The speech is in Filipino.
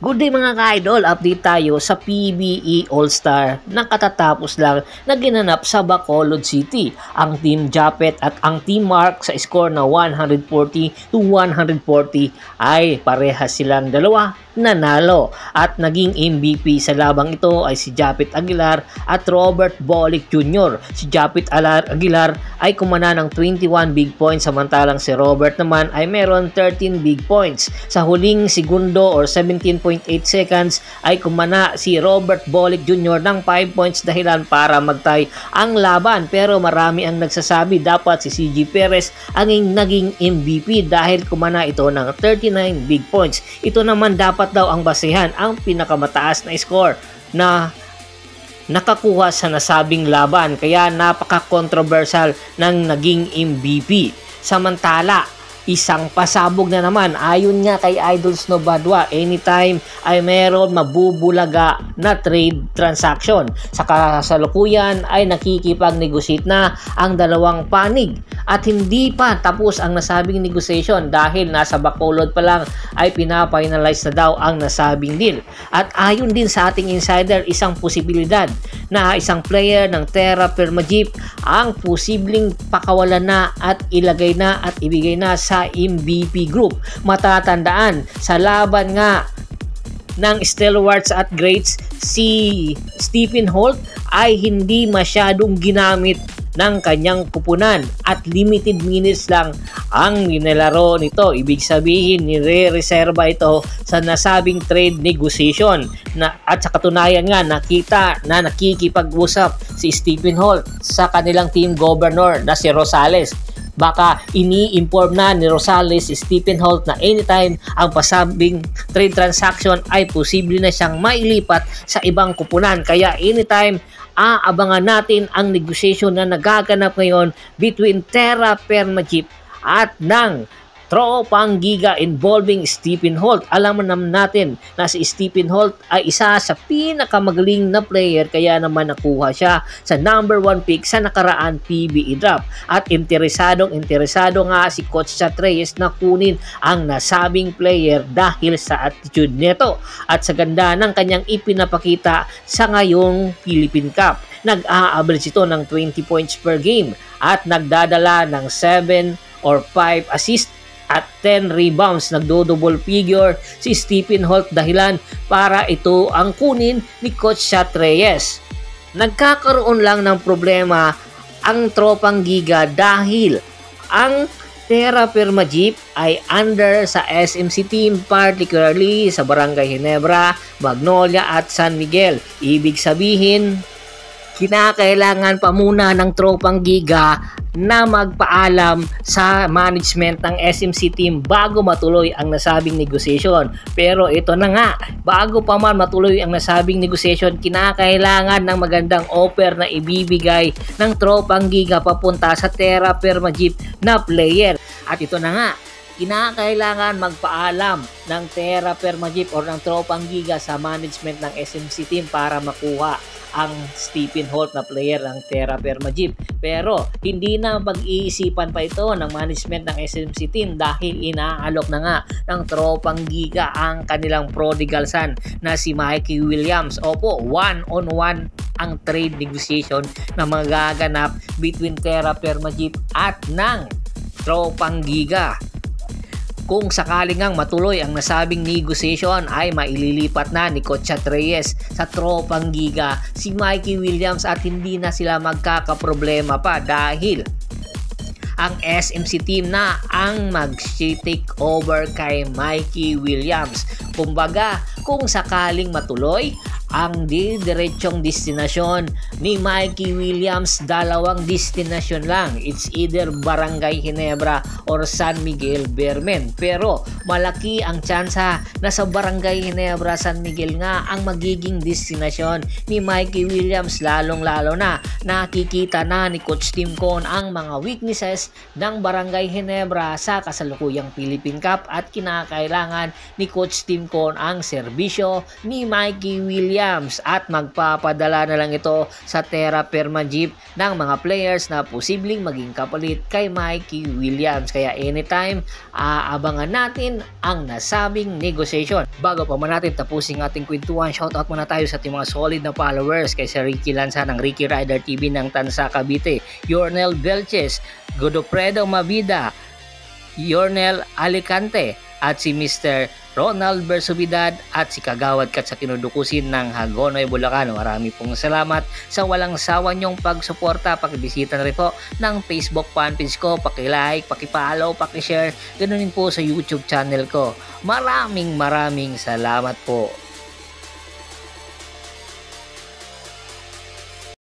Good day mga ka-idol, update tayo sa PBE All-Star na katatapos lang na ginanap sa Bacolod City. Ang Team Japet at ang Team Mark sa score na 140-140 ay parehas silang dalawa nanalo at naging MVP sa labang ito ay si Japet Aguilar at Robert Bolick Jr. Si Japet Aguilar ay kumana ng 21 big points samantalang si Robert naman ay meron 13 big points. Sa huling segundo or 17.8 seconds ay kumana si Robert Bolick Jr. ng 5 points dahilan para magtay ang laban, pero marami ang nagsasabi dapat si CJ Perez ang naging MVP dahil kumana ito ng 39 big points. Ito naman dapat daw ang basehan ang pinakamataas na score na nakakuha sa nasabing laban, kaya napaka-controversial ng naging MVP. Samantala, isang pasabog na naman ayon nga kay Idol Snow Badwa, anytime ay meron mabubulaga na trade transaction. Sa kasalukuyan ay nakikipag-negotiate na ang dalawang panig at hindi pa tapos ang nasabing negotiation dahil nasa Bacolod pa lang ay pinafinalize na daw ang nasabing deal. At ayon din sa ating insider, isang posibilidad na isang player ng Terra Firma Jeep ang posibleng pakawalan na at ilagay na at ibigay na sa MVP group. Matatandaan sa laban nga ng stalwarts at greats, si Stephen Holt ay hindi masyadong ginamit ng kanyang kupunan at limited minutes lang ang nilalaro nito. Ibig sabihin, nire-reserva ito sa nasabing trade negotiation at sa katunayan nga nakita na nakikipag-usap si Stephen Holt sa kanilang team governor na si Rosales. Baka ini-inform na ni Rosales si Stephen Holt na anytime ang pasabing trade transaction ay posible na siyang mailipat sa ibang kupunan. Kaya anytime aabangan natin ang negotiation na nagaganap ngayon between Terra Firma Jeep at ng Tropang Giga involving Stephen Holt. Alam naman natin na si Stephen Holt ay isa sa pinakamagaling na player, kaya naman nakuha siya sa number 1 pick sa nakaraan PBE draft. At interesado nga si Coach Chat Reyes na kunin ang nasabing player dahil sa attitude nito at sa ganda ng kanyang ipinapakita sa ngayong Philippine Cup. Nag-a-average ito ng 20 points per game at nagdadala ng 7 or 5 assists at 10 rebounds. Nagdo-double figure si Stephen Holt dahilan para ito ang kunin ni Coach Chat Reyes. Nagkakaroon lang ng problema ang Tropang Giga dahil ang Terra Firma Jeep ay under sa SMC team, particularly sa Barangay Ginebra, Magnolia at San Miguel. Ibig sabihin, kinakailangan pa muna ng Tropang Giga na magpaalam sa management ng SMC team bago matuloy ang nasabing negotiation. Pero ito na nga, bago pa man matuloy ang nasabing negotiation, kinakailangan ng magandang offer na ibibigay ng Tropang Giga papunta sa Terra Firma Jeep na player. At ito na nga, kinakailangan magpaalam ng Terra Firma Jeep o ng Tropang Giga sa management ng SMC team para makuha ang Stephen Holt na player ng Terra Firma Jeep. Pero hindi na pag-iisipan pa ito ng management ng SMC team dahil inaalok na nga ng Tropang Giga ang kanilang prodigal son na si Mikey Williams. Opo, 1-on-1 ang trade negotiation na magaganap between Terra Firma Jeep at ng Tropang Giga. Kung sakaling ngang matuloy ang nasabing negotiation ay maililipat na ni Coach Chat Reyes sa Tropang Giga si Mikey Williams at hindi na sila magkakaproblema pa dahil ang SMC team na ang mag-take over kay Mikey Williams. Kumbaga, kung sakaling matuloy ang diretsong destinasyon ni Mikey Williams, dalawang destinasyon lang. It's either Barangay Ginebra or San Miguel Bermen. Pero malaki ang tsansa na sa Barangay Ginebra, San Miguel nga ang magiging destinasyon ni Mikey Williams, lalong-lalo na nakikita na ni Coach Tim Con ang mga weaknesses ng Barangay Ginebra sa kasalukuyang Philippine Cup at kinakailangan ni Coach Tim Con ang serbisyo ni Mikey Williams Williams at magpapadala na lang ito sa Terra Firma Jeep ng mga players na posibleng maging kapalit kay Mikey Williams. Kaya anytime, aabangan natin ang nasabing negotiation. Bago pa man natin tapusin ating kwentuhan, shoutout muna tayo sa ating mga solid na followers kay Sir Ricky Lanza ng Ricky Rider TV ng Tansa Cavite, Yornel Belches, Godofredo Mabida, Yornel Alicante, at si Mr. Ronald Bersubidad at si Kagawad Kat sa Kinudukusin ng Hagonoy, Bulacan. Marami pong salamat sa walang sawa nyong pagsuporta. Pakibisita na rin po ng Facebook fanpage ko, pakilike, pakipollow, pakishare, ganoon din po sa YouTube channel ko. Maraming salamat po.